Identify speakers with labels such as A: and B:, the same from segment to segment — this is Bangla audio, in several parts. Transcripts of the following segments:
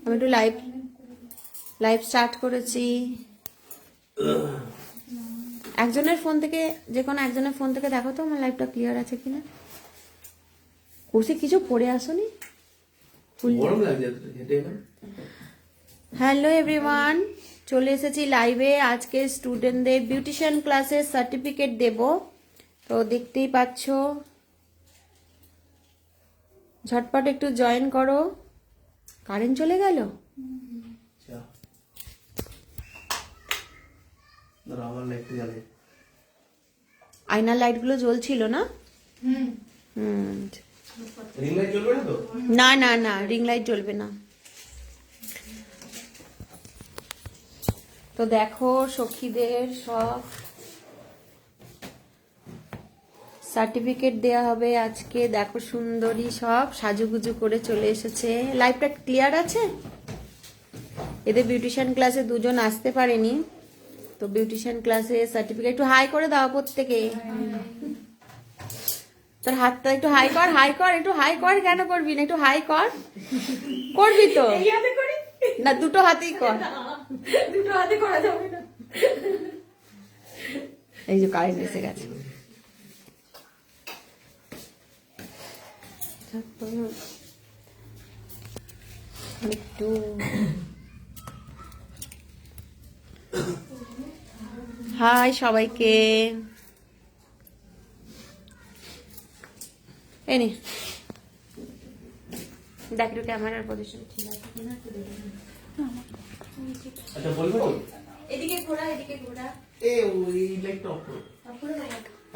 A: আমি একটু লাইভ লাইভ স্টার্ট করেছি। একজনের ফোন থেকে, যে কোনো একজনের ফোন থেকে দেখো তো আমার লাইভটা ক্লিয়ার আছে কিনা। কোর্সে কিছু পড়ে আসনি? হ্যালো এভরিওয়ান, চলে এসেছি লাইভে। আজকে স্টুডেন্টদের বিউটিশিয়ান ক্লাসের সার্টিফিকেট দেব, তো দেখতেই পাচ্ছ। ঝটপট একটু জয়েন করো। কারেন্ট চলে গেল। আয়নার লাইটগুলো জ্বলছিল না? না না না, রিং লাইট জ্বলবে না। তো দেখো সখীদের সব সার্টিফিকেট দেয়া হবে আজকে। দেখো সুন্দরী সব সাজুগুজু করে চলে এসেছে। লাইভটা ক্লিয়ার আছে? এদের বিউটিশিয়ান ক্লাসে দুজন আসতে পারেনি, তো বিউটিশিয়ান ক্লাসে সার্টিফিকেট। একটু হাই করে দাও প্রত্যেকে। তোর হাতটা একটু হাই কর, হাই কর, একটু হাই কর। কেন করবি না? একটু হাই কর। করবি তো? না, দুটো হাতেই কর।
B: দুটো হাতে করা যাবে না।
A: এই যে কারেন্ট এসে গেছে। একটু হাই সবাইকে। এনে দেখ একটু ক্যামেরার পজিশন ঠিক আছে কিনা একটু দেখে নে।
C: আচ্ছা বলবো তো?
A: এদিকে ঘোরা, এদিকে ঘোরা।
C: এ ওই লাইটটা অফ করো।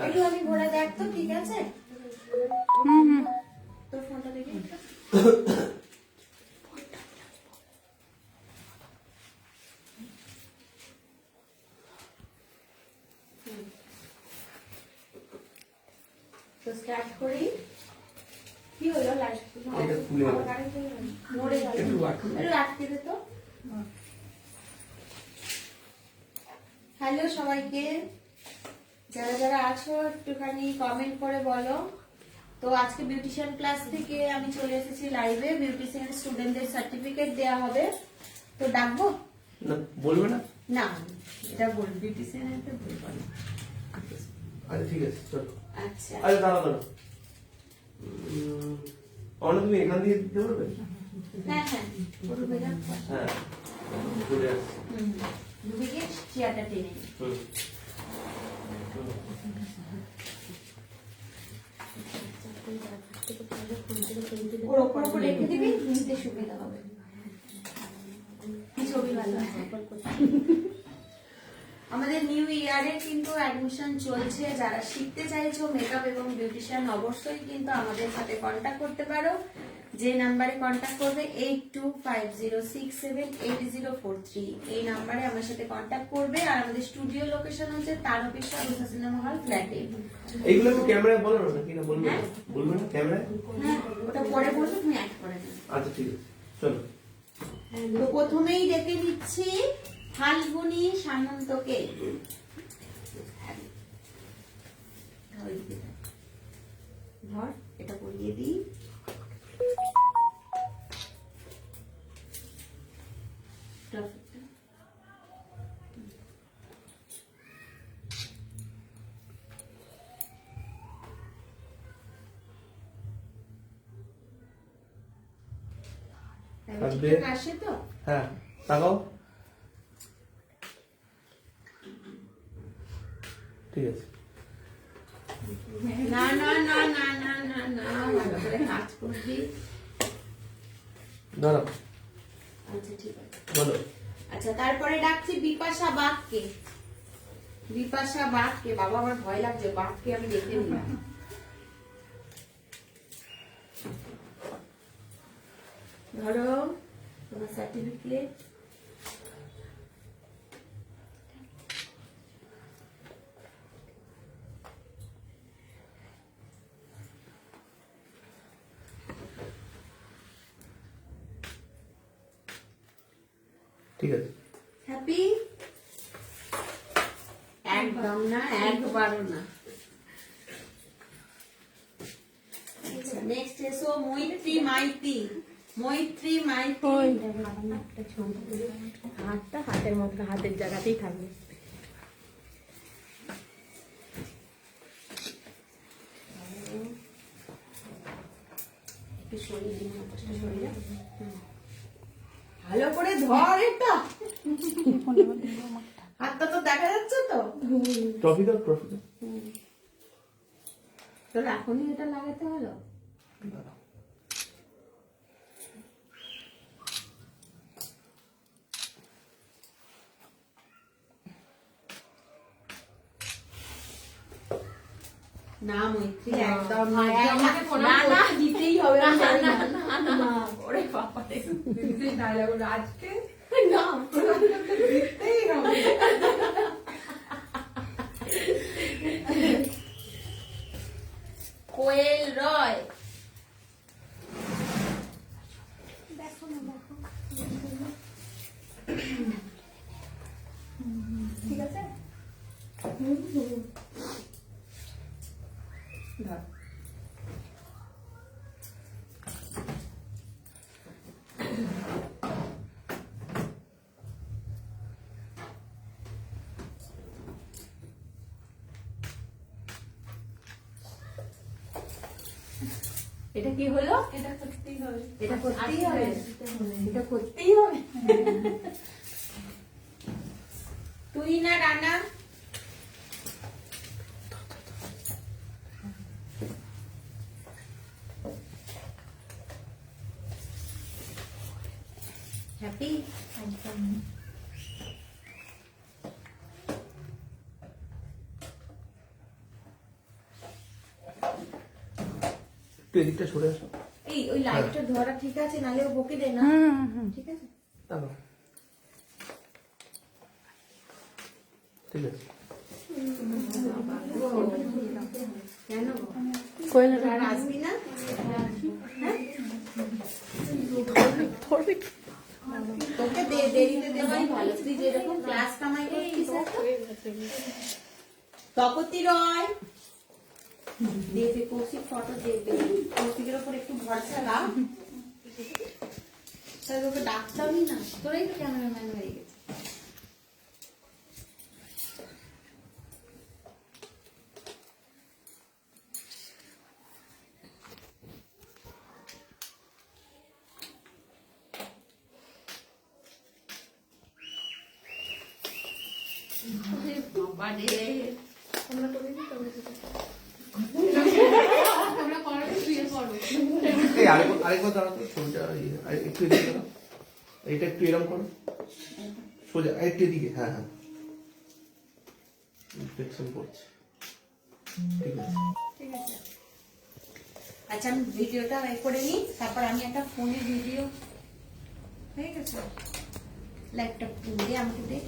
A: একটু আমি ঘোরা দেখ তো, ঠিক আছে? তোর ফোনটা দেখি। তো স্টার্ট করি। কি হলো? লাইট
C: এটা খুলে গেল।
A: নড়ে গেল।
C: একটু আটকে
A: একটু আটকে দে তো। হ্যালো সবাইকে, যারা যারা আছো একটুখানি কমেন্ট করে বলো। তো আজকে বিউটিশিয়ান ক্লাস থেকে আমি চলে এসেছি লাইভে। বিউটিশিয়ান স্টুডেন্টদের সার্টিফিকেট দেয়া হবে, তো ডাকবো?
C: না বলবে না?
A: না, এটা বল, বিউটিশিয়ানের তো বলবো না।
C: আচ্ছা ঠিক আছে চলো।
A: আচ্ছা
C: আরে দাঁড়াও দাঁড়াও। অনেক তুমি এখান দিয়ে দিতে পারবে?
A: হ্যাঁ হ্যাঁ, বলবে না।
C: হ্যাঁ ঘুরে আসছি।
A: ডুবে গিয়ে চেয়ারটা টেনে নি। ওর ওপর ওপর রেখে দিবি, নিতে সুবিধা হবে। ছবি ভালো আছে। আমাদের নিউ ইয়ারে কিন্তু অ্যাডমিশন চলছে। যারা শিখতে চাইছো মেকআপ এবং বিউটিশিয়ান, অবশ্যই কিন্তু আমাদের সাথে কন্ট্যাক্ট করতে পারো। যে নাম্বারে কন্ট্যাক্ট করবে 8250678043, এই নাম্বারে আমার সাথে কন্ট্যাক্ট করবে। আর আমাদের স্টুডিও লোকেশন হচ্ছে তারকেশ্বর উষা সিনেমা হল ফ্ল্যাটে।
C: এইগুলো একটু ক্যামেরায় বলো না, নাকি না বলবে না? বলবে না ক্যামেরায়?
A: হ্যাঁ, ওটা পরে বলবো, তুমি অ্যাড করে দেবে।
C: আচ্ছা ঠিক আছে চলো।
A: তো প্রথমেই ডেকে দিচ্ছি ফাল্গুনী সামন্তকে। ধর, এটা পরিয়ে দিই। আসে তো?
C: হ্যাঁ তাকাও। ঠিক আছে।
A: না না না না না না না, ভালো করে কাজ করবি।
C: দাঁড়াও।
A: আচ্ছা ঠিক আছে,
C: বলো।
A: আচ্ছা তারপরে ডাকছি বিপাশা বাগকে। বিপাশা বাগকে, বাবা আমার ভয় লাগছে, বাগকে আমি দেখে নিলাম। ধরো তোমার সার্টিফিকেট।
C: ঠিক আছে।
A: হ্যাপি? একদম না, একবারও না। আচ্ছা নেক্সট এসো মৈত্রী মাইতি। মৈত্রী মাইত্রী
B: একটা ছবি হাতটা হাতের মতো হাতের জায়গাতেই থাকবে। একটু সরিয়ে দিন, হাতটা সরিয়ে দাও।
A: ভালো করে ধর এটা হাতটা তো দেখা যাচ্ছে তো।
C: ট্রফি দাও, ট্রফি দাও।
A: তোর এখনই এটা লাগাতে হলো। না মৈত্রী একদম না,
B: আমাকে প্রণাম
A: না, না,
B: করতে
A: দিতেই হবে
B: না,
A: না,
B: না,
A: না।
B: না, না, ওরে বাবা রে, সেই dialogue গুলো আজকে না, প্রণাম করতে দিতেই হবে।
A: কোয়েল রয়
B: ঠিক আছে?
A: ধর। এটা কি হলো?
B: এটা করতেই হবে।
A: এটা করতেই
B: আজকে
A: হবে,
B: দিতে হবে।
A: এটা করতেই হবে। তুই না রানা হ্যাপি
B: একদম।
C: একটু এদিকটা সরে আসো।
A: এই ওই লাইটটা ধরা ঠিক আছে, নালে ও বকে দেয় না। ঠিক আছে
C: দাঁড়াও। ঠিক আছে।
A: কেন আর আসবি না? তোকে দেরিতে দেওয়াই ভালো, তুই যেরকম ক্লাস কামাই করছিস তপতি রয় দেখবে কৌশিক ফটো দেখবে, কৌশিকের ওপর একটু ভরসা রাখ, তাই তোকে ডাকতামই না, তোরাই তো ক্যামেরাম্যান হয়ে গেছে। বাবা রে
B: তোমরা করে দিই, তোমরা দিতে। তোমরা করো, শুয়ে পড়ো।
C: এই আরেকবার দাঁড়াও তো, ছবিটা একটু এদিকে দাও। এইটা একটু এরকম করো, সোজা একটু এদিকে। হ্যাঁ হ্যাঁ, ইনফেকশন পড়ছে। ঠিক আছে।
B: ঠিক আছে।
A: আচ্ছা আমি ভিডিওটা এ করে নিই, তারপর আমি একটা ফোনে ভিডিও হয়ে গেছে, ল্যাপটপ দিয়ে আমাকে দে।